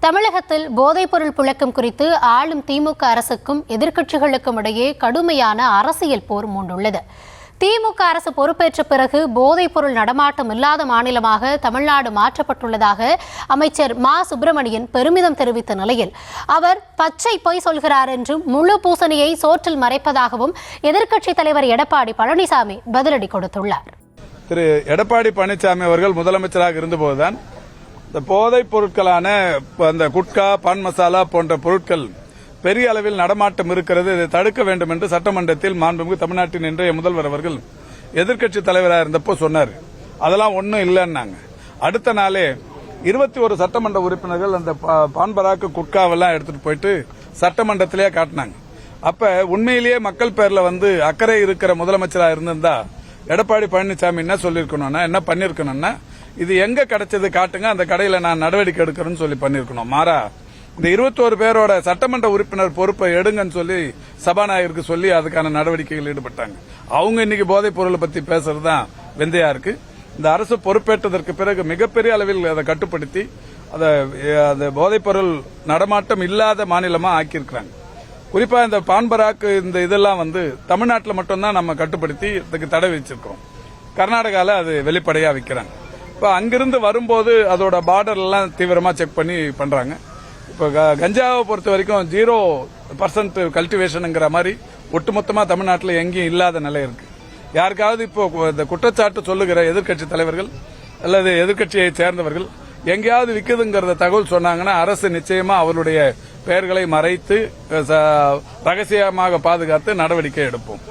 தமிழகத்தில் போதைப்பொருள் புழக்கம் குறித்து ஆளும் திமுக அரசுக்கும் எதிர்க்கட்சிகளுக்கும் இடையே கடுமையான அரசியல் போர் மூண்டுள்ளது. திமுக அரசு பொறுப்பேற்ற பிறகு போதைப்பொருள் நடமாட்டம் இல்லாத மாநிலமாக தமிழ்நாடு மாற்றப்பட்டுள்ளதாக அமைச்சர் மா. சுப்பிரமணியன் பெருமிதம் தெரிவித்த நிலையில் அவர் பச்சை பொய் சொல்கிறார் என்றும் முழு பூசணியை சோற்றில் மறைப்பதாகவும் எதிர்க்கட்சித் தலைவர் எடப்பாடி பழனிசாமி பதிலடி கொடுத்துள்ளார். திரு எடப்பாடி பழனிசாமி அவர்கள் முதலமைச்சராக இருந்தபோதுதான் இந்த போதைப் பொருட்களான அந்த குட்கா, பான் மசாலா போன்ற பொருட்கள் பெரிய அளவில் நடமாட்டம் இருக்கிறது, இதை தடுக்க வேண்டும் என்று சட்டமன்றத்தில் மாண்புமிகு தமிழ்நாட்டின் இன்றைய முதல்வர் அவர்கள் எதிர்க்கட்சித் தலைவராக இருந்தப்போ சொன்னார். அதெல்லாம் ஒன்றும் இல்லைன்னாங்க. அடுத்த நாளே 21 சட்டமன்ற உறுப்பினர்கள் அந்த பான் பராக்கு குட்காவெல்லாம் எடுத்துட்டு போயிட்டு சட்டமன்றத்திலேயே காட்டினாங்க. அப்ப உண்மையிலேயே மக்கள் பேர்ல அக்கறை இருக்கிற முதலமைச்சராக இருந்திருந்தா எடப்பாடி பழனிசாமி என்ன சொல்லிருக்கணும்னா, என்ன பண்ணிருக்கணும்னா, இது எங்க கிடைச்சது காட்டுங்க, அந்த கடையில நான் நடவடிக்கை எடுக்கிறேன்னு சொல்லி பண்ணிருக்கணும். மாறா இந்த 21 பேரோட சட்டமன்ற உறுப்பினர் பொறுப்பை எடுங்கன்னு சொல்லி சபாநாயகருக்கு சொல்லி அதுக்கான நடவடிக்கைகள் ஈடுபட்டாங்க. அவங்க இன்னைக்கு போதைப் பொருளை பத்தி பேசுறதுதான் வெந்தையா இருக்கு. இந்த அரசு பொறுப்பேற்றதற்கு பிறகு மிகப்பெரிய அளவில் அதை கட்டுப்படுத்தி அதை போதைப் பொருள் நடமாட்டம் இல்லாத மாநிலமா ஆக்கியிருக்கிறாங்க. குறிப்பா இந்த பான்பராக்கு இந்த இதெல்லாம் தமிழ்நாட்டில் மட்டும்தான் நம்ம கட்டுப்படுத்தி இதுக்கு தடை வச்சிருக்கோம். கர்நாடகாவில் அது வெளிப்படையா விற்கிறாங்க. இப்ப அங்கிருந்து வரும்போது அதோட பார்டர் எல்லாம் தீவிரமா செக் பண்ணி பண்றாங்க. இப்ப கஞ்சாவை பொறுத்த வரைக்கும் 0% கல்டிவேஷனுங்கிற மாதிரி ஒட்டுமொத்தமா தமிழ்நாட்டில் எங்கேயும் இல்லாத நிலை இருக்கு. யாருக்காவது இப்போ இந்த குற்றச்சாட்டு சொல்லுகிற எதிர்க்கட்சி தலைவர்கள் அல்லது எதிர்க்கட்சியை சேர்ந்தவர்கள் எங்கேயாவது விற்குதுங்கிறத தகவல் சொன்னாங்கன்னா அரசு நிச்சயமா அவருடைய பெயர்களை மறைத்து ரகசியமாக பாதுகாத்து நடவடிக்கை எடுப்போம்.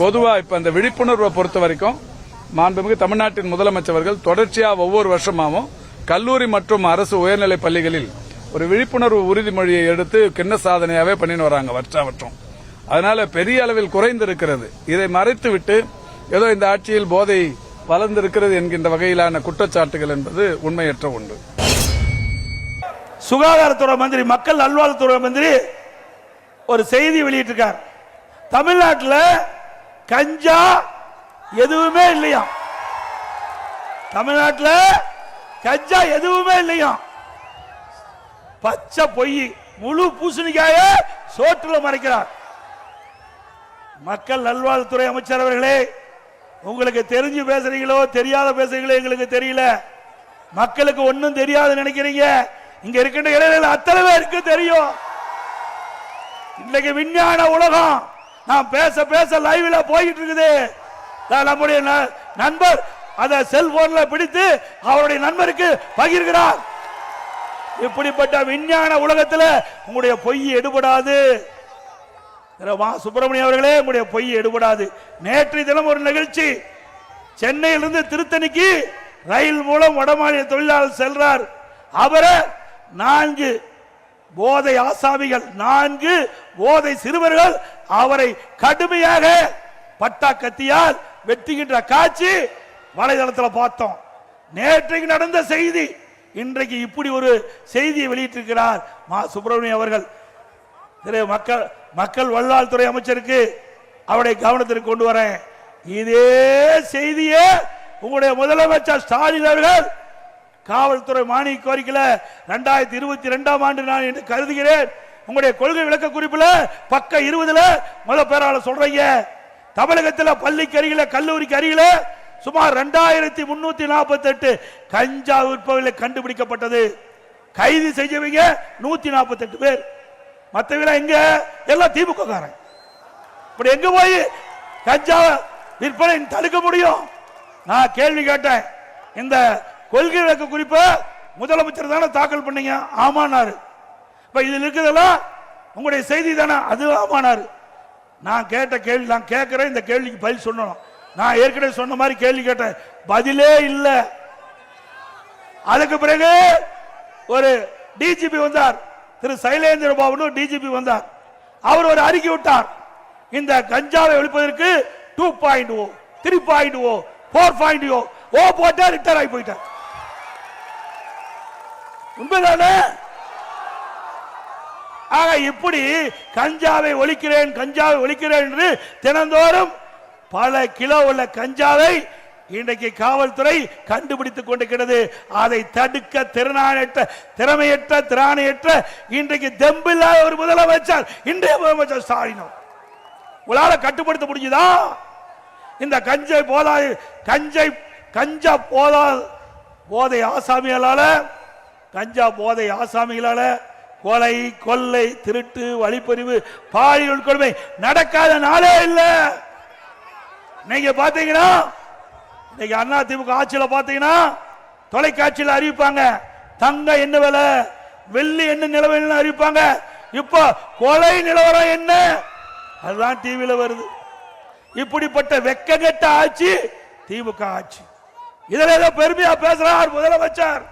பொதுவா இப்ப இந்த விழிப்புணர்வை பொறுத்த வரைக்கும் மாண்புமிகு தமிழ்நாட்டின் முதலமைச்சர்கள் தொடர்ச்சியா ஒவ்வொரு வருஷமாவும் கல்லூரி மற்றும் அரசு உயர்நிலை பள்ளிகளில் ஒரு விழிப்புணர்வு உறுதிமொழியை எடுத்து கிண்ண சாதனையாவே பண்ணின்னு வராங்க வருஷம். அதனால பெரிய அளவில் குறைந்திருக்கிறது. இதை மறைத்துவிட்டு ஏதோ இந்த ஆட்சியில் போதை வளர்ந்திருக்கிறது என்கின்ற வகையிலான குற்றச்சாட்டுகள் என்பது உண்மையற்ற ஒன்று. சுகாதாரத்துறை மந்திரி, மக்கள் நல்வாழ்வுத்துறை மந்திரி ஒரு செய்தி வெளியிட்டிருக்கார். தமிழ்நாட்டில் கஞ்சா எதுவுமே இல்லையா, தமிழ்நாட்டில் கஞ்சா எதுவுமே இல்லையா, பச்சை பொய், முழு பூசணிக்காய சோற்றுல மறைக்கிறார். மக்கள் நல்வாழ்வுத்துறை அமைச்சர் அவர்களே, உங்களுக்கு தெரிஞ்சு பேசுறீங்களோ தெரியாத பேசுறீங்களோ எங்களுக்கு தெரியல. மக்களுக்கு ஒன்னும் தெரியாது நினைக்கிறீங்க. இங்க இருக்கின்ற இளைஞர்கள் அத்தனை பேருக்கு தெரியும். இன்னைக்கு விஞ்ஞான உலகம், நான் பேச பேச லைவ்ல போயிட்டு இருக்குது. நம்முடைய நண்பர் அதை செல்போன்ல பிடித்து அவருடைய நண்பருக்கு பகிர்கிறார். இப்படிப்பட்ட விஞ்ஞான உலகத்தில் உங்களுடைய பொய் எடுபடாது. சுப்பிரமணியம் அவர்களே, உங்களுடைய பொய் எடுபடாது. நேற்றைய தினம் ஒரு நிகழ்ச்சி, சென்னையிலிருந்து திருத்தணிக்கு ரயில் மூலம் வடமாநில தொழிலாளர் செல்றார். அவரை 4 போதை ஆசாமிகள், 4 போதை சிறுவர்கள் அவரை கடுமையாக பட்டா கத்தியால் வெட்டுகின்ற காட்சி வலைதளத்தில் பார்த்தோம். நேற்றைக்கு நடந்த செய்தி, இன்றைக்கு இப்படி ஒரு செய்தியை வெளியிட்டிருக்கிறார் மா. சுப்பிரமணியம் அவர்கள். மக்கள் நல்வாழ்வுத்துறை அமைச்சருக்கு அவருடைய கவனத்திற்கு கொண்டு வரேன். இதே செய்தியே உங்களுடைய முதலமைச்சர் ஸ்டாலின் அவர்கள் காவல்துறை மானிய கோரிக்கையில 2022ஆம் ஆண்டு நான் என்று கருதுகிறேன். உங்களுடைய கொள்கை விளக்க குறிப்பில் பக்கம் 20ல முதல் பேரால சொல்றீங்க, தமிழகத்தில் பள்ளிக்கு அருகில கல்லூரிக்கு அருகில சுமார் 2348 கஞ்சா விற்பவர்கள் கண்டுபிடிக்கப்பட்டது. கைது செய்யவங்க 148 பேர். மற்றவங்க எங்க? எல்லாம் திமுக காரன். இப்படி எங்க போய் கஞ்சா விற்பனை தடுக்க முடியும்? நான் கேள்வி கேட்டேன். இந்த கொள்கை விளக்க குறிப்பை முதலமைச்சர் தானே தாக்கல் பண்ணீங்க? ஆமானாரு. இப்ப இதில் இருக்கிறதெல்லாம் உங்களுடைய செய்தி தானே? அது ஆமானாரு. நான் கேட்ட கேள்வி, நான் கேட்கிறேன், இந்த கேள்விக்கு பதில் சொல்லணும். நான் ஏற்கனவே சொன்ன மாதிரி கேள்வி கேட்டேன், பதிலே இல்ல. அதுக்கு பிறகு ஒரு டிஜிபி வந்தார், திரு சைலேந்திர பாபு டிஜிபி வந்தார். அவர் ஒரு அறிக்கை விட்டார், இந்த கஞ்சாவை ஒழிப்பதற்கு 2.0, 3.0, 4.0 போட்டா ரிட்டர் ஆகி போயிட்டார். உண்மைதானே? ஆக இப்படி கஞ்சாவை ஒழிக்கிறேன், கஞ்சாவை ஒழிக்கிறேன் என்று தினந்தோறும் பல கிலோ உள்ள கஞ்சாவை இன்றைக்கு காவல்துறை கண்டுபிடித்துக் கொண்டிருக்கிறது. அதை தடுக்க திராணியற்ற இன்றைக்கு தெம்பில்லாத ஒரு முதலமைச்சர் இன்றைய முதலமைச்சர் ஸ்டாலின். உங்களால கட்டுப்படுத்த முடியுதா? இந்த கஞ்சா போதை ஆசாமிகளால கொலை, கொள்ளை, திருட்டு, வழிப்பறிவு, பாலியல் கொடுமை நடக்காத நாளே இல்ல. நீங்க பாத்தீங்கன்னா இன்னைக்கு அண்ணா திமுக ஆட்சியில பாத்தீங்கன்னா தொலைக்காட்சியில் அறிவிப்பாங்க தங்க என்ன விலை, வெள்ளி என்ன நிலவரம் அறிவிப்பாங்க. இப்ப கொலை நிலவரம் என்ன அதுதான் டிவியில வருது. இப்படிப்பட்ட வெக்கங்கெட்ட ஆட்சி திமுக ஆட்சி. இதுல ஏதோ பெருமையா பேசுறார் முதலமைச்சர்.